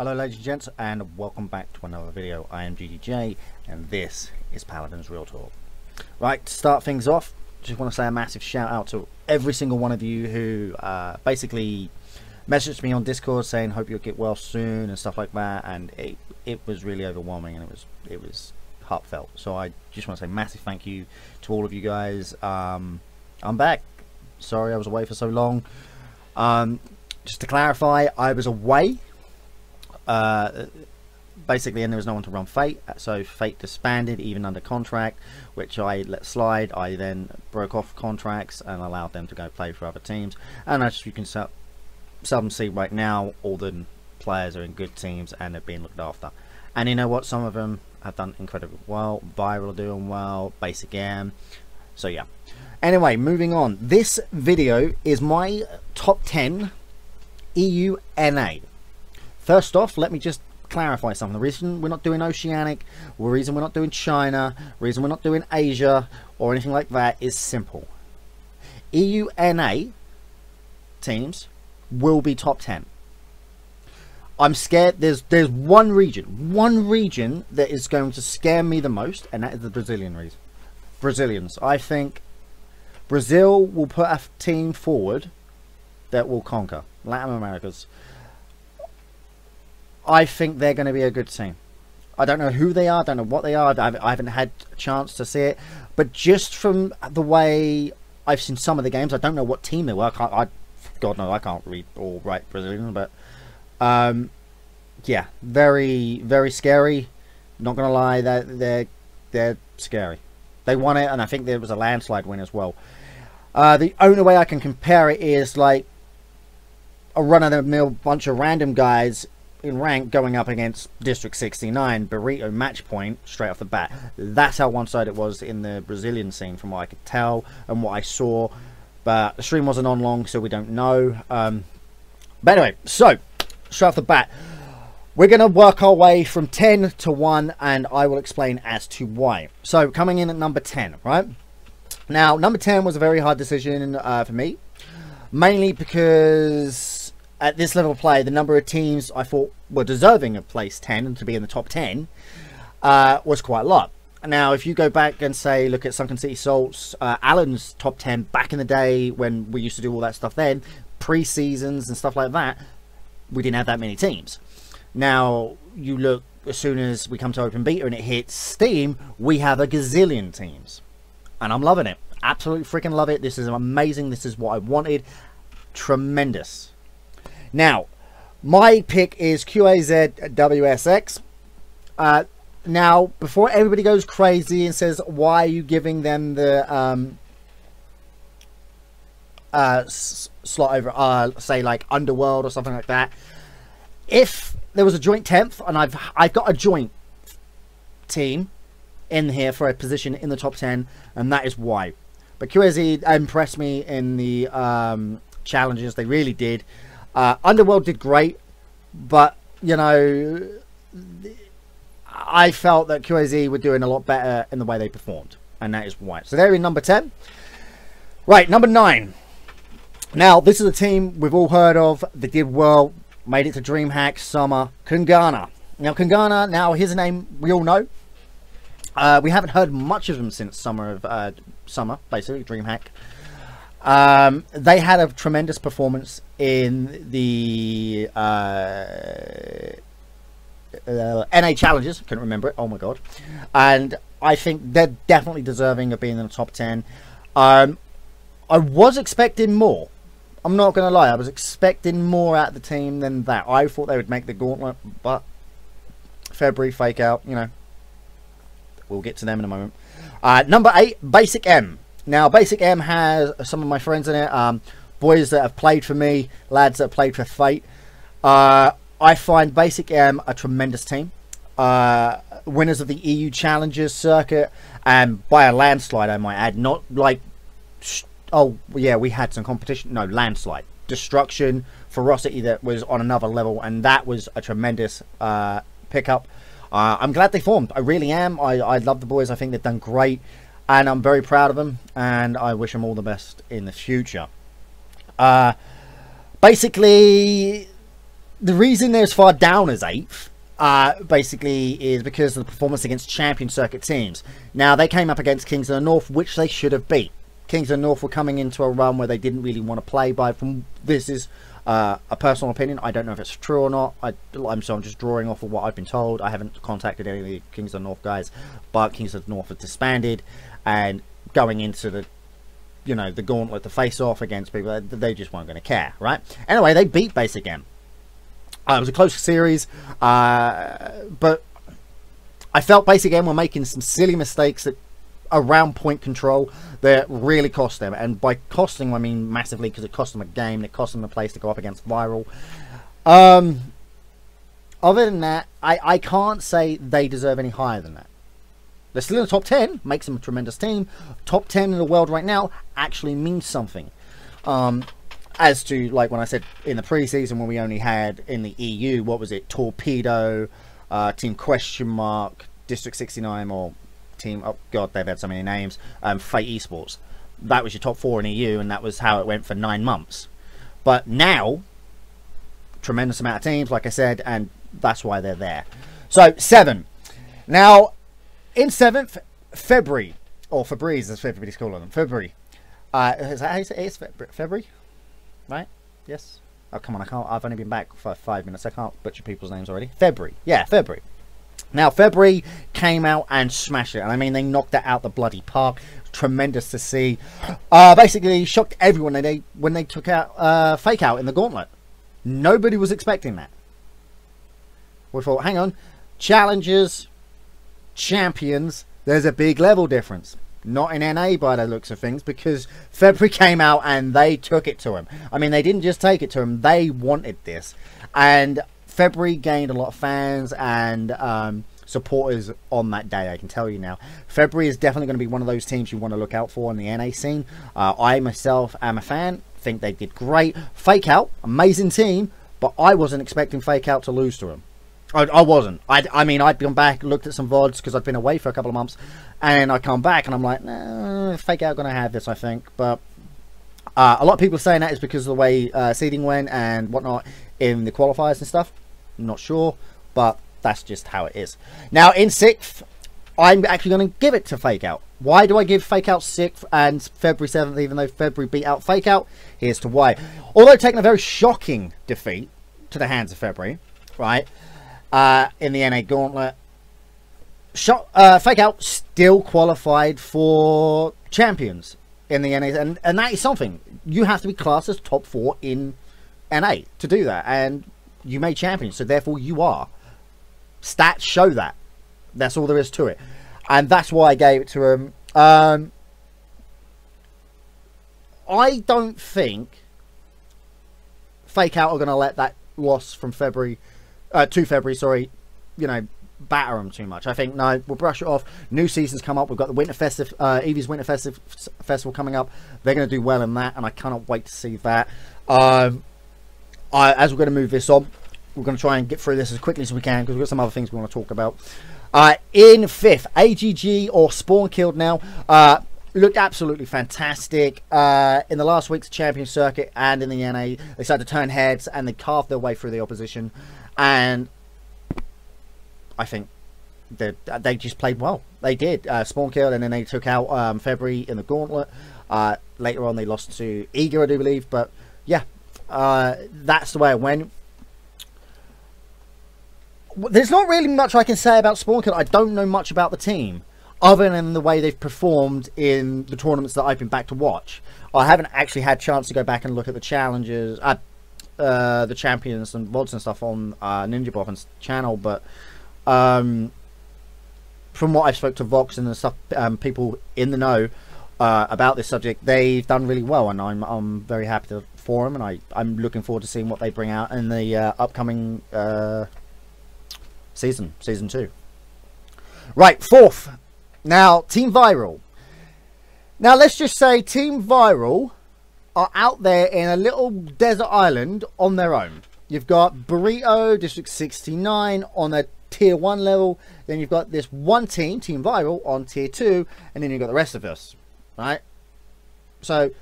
Hello ladies and gents, and welcome back to another video. I am GDJ and this is Paladins Real Talk. Right, to start things off, just want to say a massive shout out to every single one of you who basically messaged me on Discord saying hope you'll get well soon and stuff like that, and it was really overwhelming and it was heartfelt. So I just want to say massive thank you to all of you guys. I'm back. Sorry I was away for so long. Just to clarify, I was away basically, and there was no one to run Fate, so Fate disbanded even under contract, which I let slide. I then broke off contracts and allowed them to go play for other teams, and as you can seldom see right now, all the players are in good teams and they're being looked after. And you know what, some of them have done incredibly well. Viral are doing well, Basic M. So yeah, anyway, moving on. This video is my top 10 EU NA. First off, let me just clarify something. The reason we're not doing Oceanic, the reason we're not doing China, the reason we're not doing Asia or anything like that is simple. EU NA teams will be top 10. I'm scared. There's one region that is going to scare me the most, and that is the Brazilians. I think Brazil will put a team forward that will conquer Latin America's. I think they're going to be a good team. I don't know who they are, I don't know what they are, I haven't had a chance to see it, but just from the way I've seen some of the games, I don't know what team they were. God knows I can't read or write Brazilian, but yeah, very, very scary. Not gonna lie, they're scary. They won it, and I think there was a landslide win as well. The only way I can compare it is like a run-of-the-mill bunch of random guys in rank going up against District 69 Burrito match point straight off the bat. That's how one-sided it was in the Brazilian scene from what I could tell and what I saw, but the stream wasn't on long, so we don't know. But anyway, so straight off the bat, we're going to work our way from 10 to 1, and I will explain as to why. So coming in at number 10, right? Now number 10 was a very hard decision for me, mainly because at this level of play, the number of teams I thought were deserving of place 10 and to be in the top 10 was quite a lot. Now, if you go back and say, look at Sunken City Salts, Alan's top 10 back in the day when we used to do all that stuff then, pre-seasons and stuff like that, we didn't have that many teams. Now, you look, as soon as we come to Open Beta and it hits Steam, we have a gazillion teams. And I'm loving it. Absolutely freaking love it. This is amazing. This is what I wanted. Tremendous. Now, my pick is QAZ WSX. Now, before everybody goes crazy and says, why are you giving them the slot over, say, like Underworld or something like that? If there was a joint 10th, and I've got a joint team in here for a position in the top 10, and that is why. But QAZ impressed me in the challenges. They really did. Underworld did great, but you know, I felt that QAZ were doing a lot better in the way they performed, and that is why. So they're in number 10. Right, number 9. Now this is a team we've all heard of. They did well, made it to DreamHack Summer. Kungana. Now Kungana, now his name we all know. We haven't heard much of them since Summer, basically DreamHack. They had a tremendous performance in the NA challenges. Couldn't remember it. Oh my god! And I think they're definitely deserving of being in the top 10. I was expecting more. I'm not going to lie. I was expecting more out of the team than that. I thought they would make the gauntlet, but February fake out. You know, we'll get to them in a moment. Number 8, Basic M. Now, Basic M has some of my friends in it, boys that have played for me, lads that have played for Fate. I find Basic M a tremendous team. Winners of the EU Challengers circuit, and by a landslide, I might add. Not like, oh, yeah, we had some competition. No, landslide. Destruction, ferocity that was on another level, and that was a tremendous pickup. I'm glad they formed. I really am. I love the boys. I think they've done great. And I'm very proud of them, and I wish them all the best in the future. Basically, the reason they're as far down as 8th basically is because of the performance against champion circuit teams. Now, they came up against Kings of the North, which they should have beat. Kings of the North were coming into a run where they didn't really want to play by. This is a personal opinion. I don't know if it's true or not. I'm just drawing off of what I've been told. I haven't contacted any of the Kings of the North guys, but Kings of the North have disbanded, and going into the the gauntlet, the face off against people, they just weren't going to care, right? Anyway, they beat Base again. It was a close series, but I felt Base again were making some silly mistakes around point control that really cost them. And by costing, I mean massively, because it cost them a game, it cost them a place to go up against Viral. Other than that, I can't say they deserve any higher than that. They're still in the top 10, makes them a tremendous team. Top 10 in the world right now actually means something. As to, like when I said in the preseason, when we only had in the EU, what was it? Torpedo, Team Question Mark, District 69, or Team, oh god, they've had so many names, Fate eSports. That was your top 4 in EU, and that was how it went for 9 months. But now, tremendous amount of teams, like I said, and that's why they're there. So, 7. Now, in 7th, February, or Febreze as everybody's calling them, February. Is that how you say it? It's February? Right? Yes? Oh, come on, I've only been back for 5 minutes. I can't butcher people's names already. February. Yeah, February. Now, February came out and smashed it. And I mean, they knocked it out the bloody park. Tremendous to see. Basically, shocked everyone when they took out Fake Out in the gauntlet. Nobody was expecting that. We thought, hang on. Challengers, champions, there's a big level difference. Not in NA by the looks of things, because February came out and they took it to him. I mean, they didn't just take it to him, they wanted this. And February gained a lot of fans and supporters on that day, I can tell you now. February is definitely going to be one of those teams you want to look out for in the NA scene. I myself am a fan, think they did great. Fake Out, amazing team, but I wasn't expecting Fake Out to lose to him. I wasn't. I mean, I'd gone back, looked at some VODs, because I'd been away for a couple of months, and I come back and I'm like, nah, Fake Out going to have this, I think. But a lot of people are saying that is because of the way seeding went and whatnot in the qualifiers and stuff. I'm not sure, but that's just how it is. Now, in 6th, I'm actually going to give it to Fake Out. Why do I give Fake Out 6th and February 7th, even though February beat out Fake Out? Here's to why. Although taking a very shocking defeat to the hands of February, right, in the NA Gauntlet, Fake Out still qualified for champions in the NA, and that is something. You have to be classed as top 4 in NA to do that, and you made champions, so therefore you are. Stats show that. That's all there is to it, and that's why I gave it to him. I don't think Fake Out are going to let that loss from February to February, sorry, batter them too much. I think, no, we'll brush it off. New seasons come up. We've got the Winter Festive, Eevee's Winter Festival coming up. They're going to do well in that, and I cannot wait to see that. As we're going to move this on, we're going to try and get through this as quickly as we can, because we've got some other things we want to talk about. In 5th, AGG, or Spawn Killed now, looked absolutely fantastic. In the last week's champion circuit and in the NA, they started to turn heads and they carved their way through the opposition. And I think they just played well. They did. Spawn Killed, and then they took out February in the gauntlet. Later on, they lost to Eager, I do believe. But yeah, that's the way it went. There's not really much I can say about Spawn Killed. I don't know much about the team, other than the way they've performed in the tournaments that I've been back to watch. I haven't actually had a chance to go back and look at the challenges, the champions and VODs and stuff on Ninja Boffin's channel, but from what I've spoke to Vox and the stuff, people in the know about this subject, they've done really well, and I'm very happy for them, and I'm looking forward to seeing what they bring out in the upcoming season 2. Right, 4th. Now, Team Viral. Now, let's just say Team Viral are out there in a little desert island on their own. You've got Burrito, District 69 on a tier 1 level. Then you've got this one team, Team Viral, on tier 2. And then you've got the rest of us. Right? So,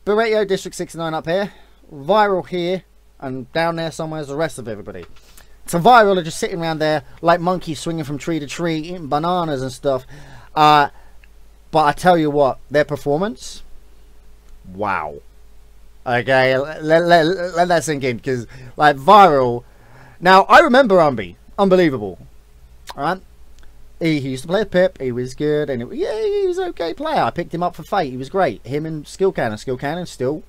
Burrito, District 69 up here. Viral here. and down there somewhere is the rest of everybody. So Viral are just sitting around there like monkeys swinging from tree to tree, eating bananas and stuff. But I tell you what, their performance, wow. Okay, let that sink in, because like Viral. Now I remember Umby, unbelievable. All right, he used to play with Pip. He was good, and yeah, he was an okay player. I picked him up for Fate. He was great. Him and Skill Cannon still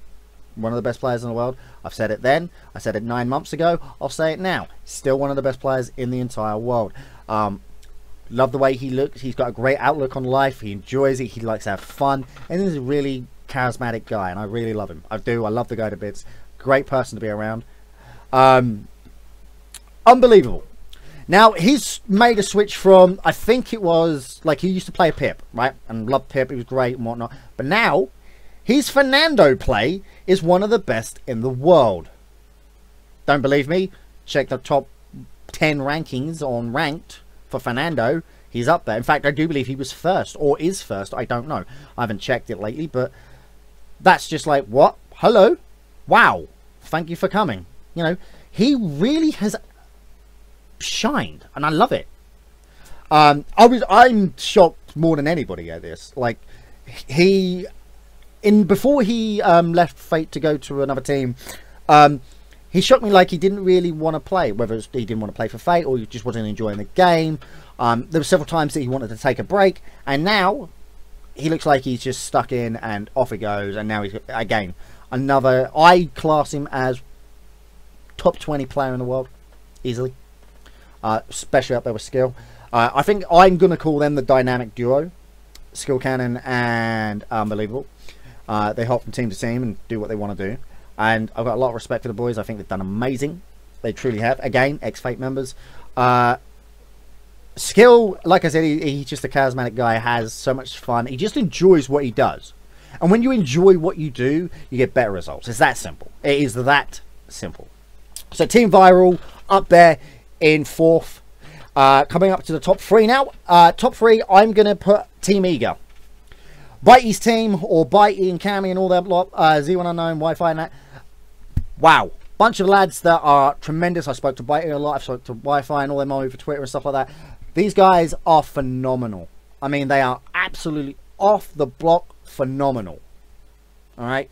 one of the best players in the world. I've said it then. I said it 9 months ago. I'll say it now. Still one of the best players in the entire world. Love the way he looks. He's got a great outlook on life. He enjoys it. He likes to have fun. And he's a really charismatic guy. And I really love him. I do. I love the guy to bits. Great person to be around. Unbelievable. Now, he's made a switch from, I think it was, like, he used to play Pip, right? And loved Pip. He was great and whatnot. But now, his Fernando play is one of the best in the world. Don't believe me? Check the top 10 rankings on Ranked for Fernando. He's up there. In fact, I do believe he was first, or is first. I don't know. I haven't checked it lately, but that's just like, what? Hello? Wow. Thank you for coming. You know, he really has shined, and I love it. I'm shocked more than anybody at this. Like, before he left Fate to go to another team, he shocked me like he didn't really want to play, whether he didn't want to play for Fate or he just wasn't enjoying the game. There were several times that he wanted to take a break, and now he looks like he's just stuck in and off he goes. And now he's, again, another, I class him as top 20 player in the world easily, especially up there with skill. I think I'm gonna call them the dynamic duo, Skill Cannon and Unbelievable. They hop from team to team and do what they want to do, and I've got a lot of respect for the boys. I think they've done amazing. They truly have. Again, ex-Fate members. Skill, like I said, he's just a charismatic guy, has so much fun. He just enjoys what he does, and when you enjoy what you do, you get better results. It's that simple. It is that simple. So Team Viral up there in 4th. Coming up to the top 3 now. Top 3, I'm going to put Team Eager. Bitey's team, or Bitey and Cammy and all that lot, Z1 Unknown, Wi-Fi and that. Wow. Bunch of lads that are tremendous. I spoke to Bitey a lot. I've spoke to Wi-Fi and all them over Twitter and stuff like that. These guys are phenomenal. I mean, they are absolutely off the block phenomenal. Alright.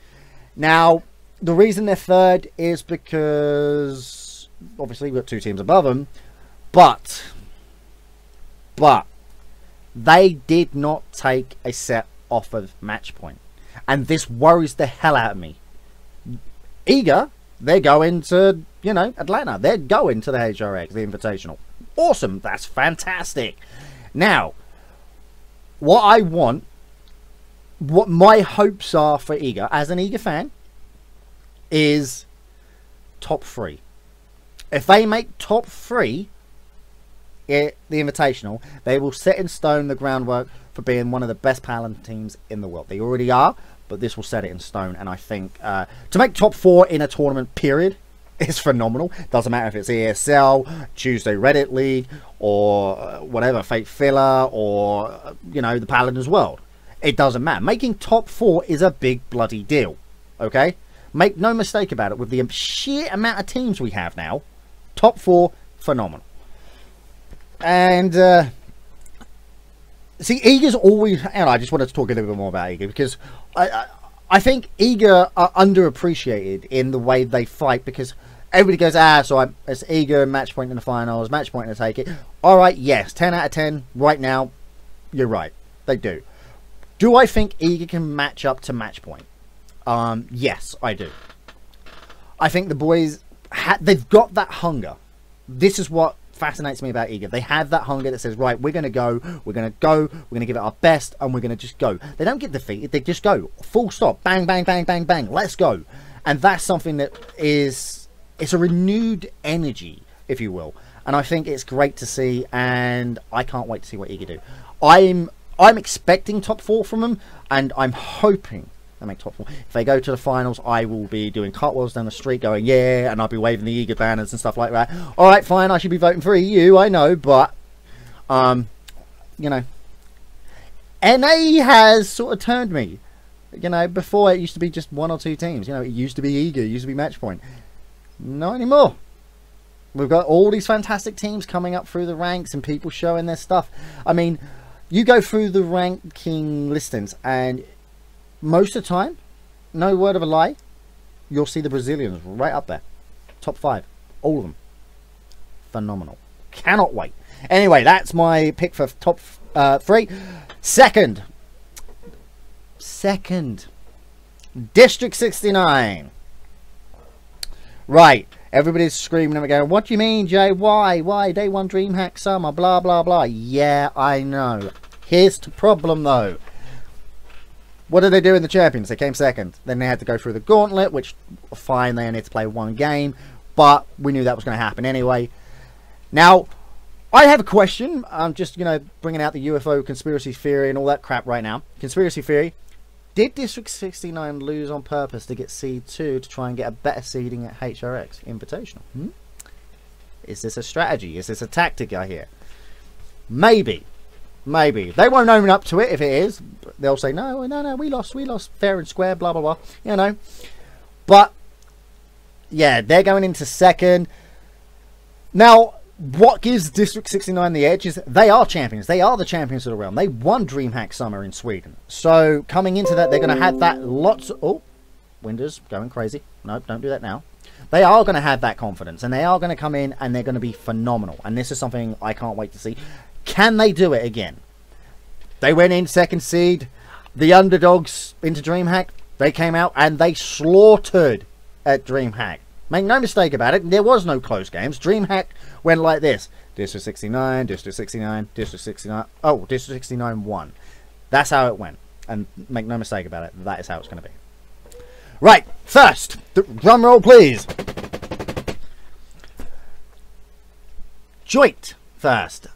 Now, the reason they're 3rd is because, obviously, we've got 2 teams above them. But, they did not take a set off of match point, and this worries the hell out of me. Eager, they're going to, you know, Atlanta. They're going to the HRX, the Invitational. Awesome, that's fantastic. Now, what I want, what my hopes are for Eager, as an Eager fan, is top 3. If they make top 3 at the Invitational, they will set in stone the groundwork for being one of the best Paladin teams in the world. They already are, but this will set it in stone. And I think to make top 4 in a tournament period is phenomenal. Doesn't matter if it's ESL, Tuesday Reddit League, or whatever, Fate Filler, or you know, the Paladins World. It doesn't matter. Making top 4 is a big bloody deal. Okay, make no mistake about it. With the sheer amount of teams we have now, top 4, phenomenal. And see, Eager's always, and I just wanted to talk a little bit more about Eager, because I think Eager are underappreciated in the way they fight, because everybody goes, so it's Eager, match point in the finals, match point to take it. Alright, yes, 10 out of 10 right now, you're right, they do. Do I think Eager can match up to match point? Yes, I do. I think the boys, they've got that hunger. This is what fascinates me about Eager. They have that hunger that says, right, we're going to go, we're going to give it our best, and we're going to just go. They don't get defeated, they just go. Full stop. Bang, bang, bang, bang, bang. Let's go. And that's something that is, it's a renewed energy, if you will. And I think it's great to see, and I can't wait to see what Eager do. I'm expecting top 4 from them, and I'm hoping they make top 4. If they go to the finals, I will be doing cartwheels down the street going, yeah, and I'll be waving the Eager banners and stuff like that. Alright, fine, I should be voting for EU, I know, but, you know, NA has sort of turned me. You know, before it used to be just 1 or 2 teams. You know, it used to be Eager, it used to be match point. Not anymore. We've got all these fantastic teams coming up through the ranks and people showing their stuff. I mean, you go through the ranking listings and most of the time, no word of a lie, you'll see the Brazilians right up there. Top 5. All of them. Phenomenal. Cannot wait. Anyway, that's my pick for top 3. Second. District 69. Right. Everybody's screaming and going, what do you mean, Jay? Why? Day 1 DreamHack Summer, blah, blah, blah. Yeah, I know. Here's the problem, though. What did they do in the Champions? They came second. Then they had to go through the Gauntlet, which, fine, they only had to play 1 game. But we knew that was going to happen anyway. Now, I have a question. I'm just, bringing out the UFO conspiracy theory and all that crap right now. Conspiracy theory. Did District 69 lose on purpose to get Seed 2 to try and get a better seeding at HRX Invitational? Is this a strategy? Is this a tactic I hear? Maybe. They won't own up to it if it is. They'll say, no, we lost fair and square, blah, blah, blah. But, yeah, they're going into second. Now, what gives District 69 the edge is they are champions. They are the champions of the realm. They won DreamHack Summer in Sweden. So, coming into that, they're going to have that lots of... Oh, Windows going crazy. No, don't do that now. They are going to have that confidence. And they are going to come in and they're going to be phenomenal. And this is something I can't wait to see. Can they do it again? They went in second seed. The underdogs into DreamHack. They came out and they slaughtered at DreamHack. Make no mistake about it. There was no close games. DreamHack went like this. District 69, District 69, District 69. Oh, District 69 won. That's how it went. And make no mistake about it. That is how it's going to be. Right. First. Drum roll, please. Joint first.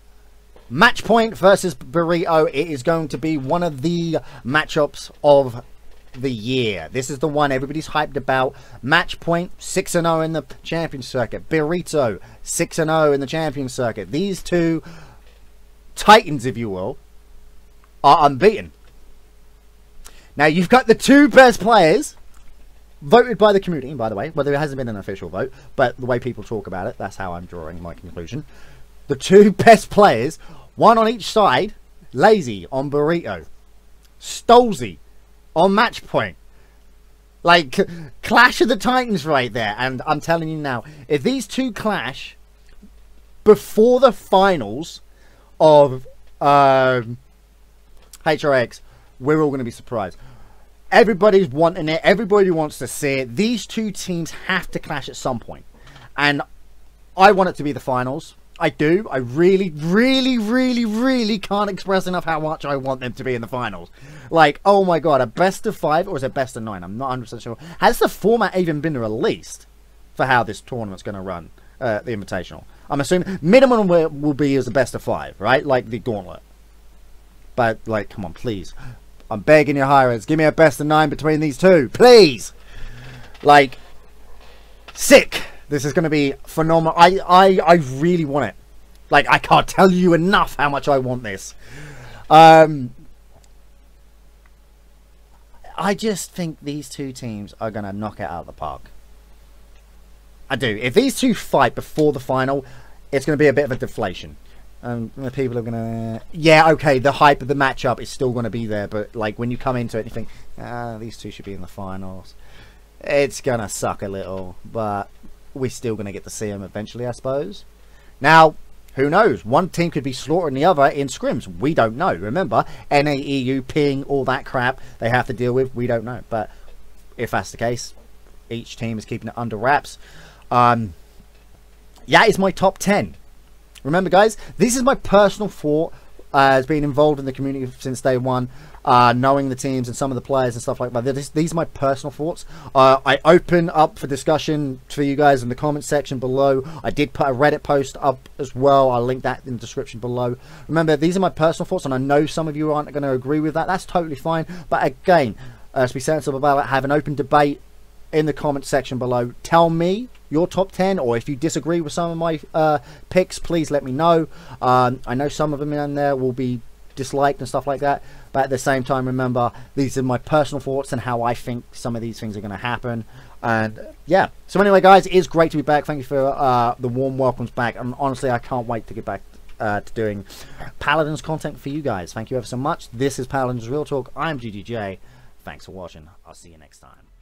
Match point versus Burrito. It is going to be one of the matchups of the year. This is the one everybody's hyped about. Match point 6-0 in the champion circuit. Burrito 6-0 in the champion circuit. These two titans, if you will, are unbeaten. Now you've got the 2 best players voted by the community, by the way. Well, there hasn't been an official vote, but the way people talk about it, that's how I'm drawing my conclusion. The 2 best players, one on each side. Lazy on Burrito, Stolzy on Match Point. Like, clash of the titans right there. And I'm telling you now, if these 2 clash before the finals of HRX, we're all going to be surprised. Everybody's wanting it. Everybody wants to see it. These 2 teams have to clash at some point. And I want it to be the finals. I do. I really, really, really, really can't express enough how much I want them to be in the finals. Like, oh my god, a best of 5 or is it best of 9? I'm not 100% sure. Has the format even been released for how this tournament's going to run, the Invitational? I'm assuming minimum will be as a best of 5, right? Like the Gauntlet. But, like, come on, please. I'm begging you, Hirez. Give me a best of 9 between these 2. Please! Like, sick! This is going to be phenomenal. I really want it. Like, I can't tell you enough how much I want this. I just think these 2 teams are going to knock it out of the park. I do. If these 2 fight before the final, it's going to be a bit of a deflation. The people are going to... Yeah, okay, the hype of the matchup is still going to be there. But, like, when you come into it and you think, these 2 should be in the finals, it's going to suck a little. But we're still going to get to see them eventually, I suppose. Now, who knows? One team could be slaughtering the other in scrims. We don't know. Remember, NAEU, ping, all that crap they have to deal with. We don't know. But if that's the case, each team is keeping it under wraps. Yeah, it's my top 10. Remember, guys, this is my personal thought as being involved in the community since day one, knowing the teams and some of the players and stuff like that. These are my personal thoughts. I open up for discussion for you guys in the comment section below. I did put a Reddit post up as well. I'll link that in the description below. Remember, these are my personal thoughts, and I know some of you aren't going to agree with that. That's totally fine. But again, to be sensible about it, have an open debate in the comment section below. Tell me your top 10, or if you disagree with some of my picks, please let me know. I know some of them in there will be disliked and stuff like that. But at the same time, remember, these are my personal thoughts and how I think some of these things are going to happen. And yeah, so anyway, guys, it is great to be back. Thank you for the warm welcomes back, and honestly, I can't wait to get back to doing Paladins content for you guys. Thank you ever so much. This is Paladins Real Talk. I'm GGJ. Thanks for watching. I'll see you next time.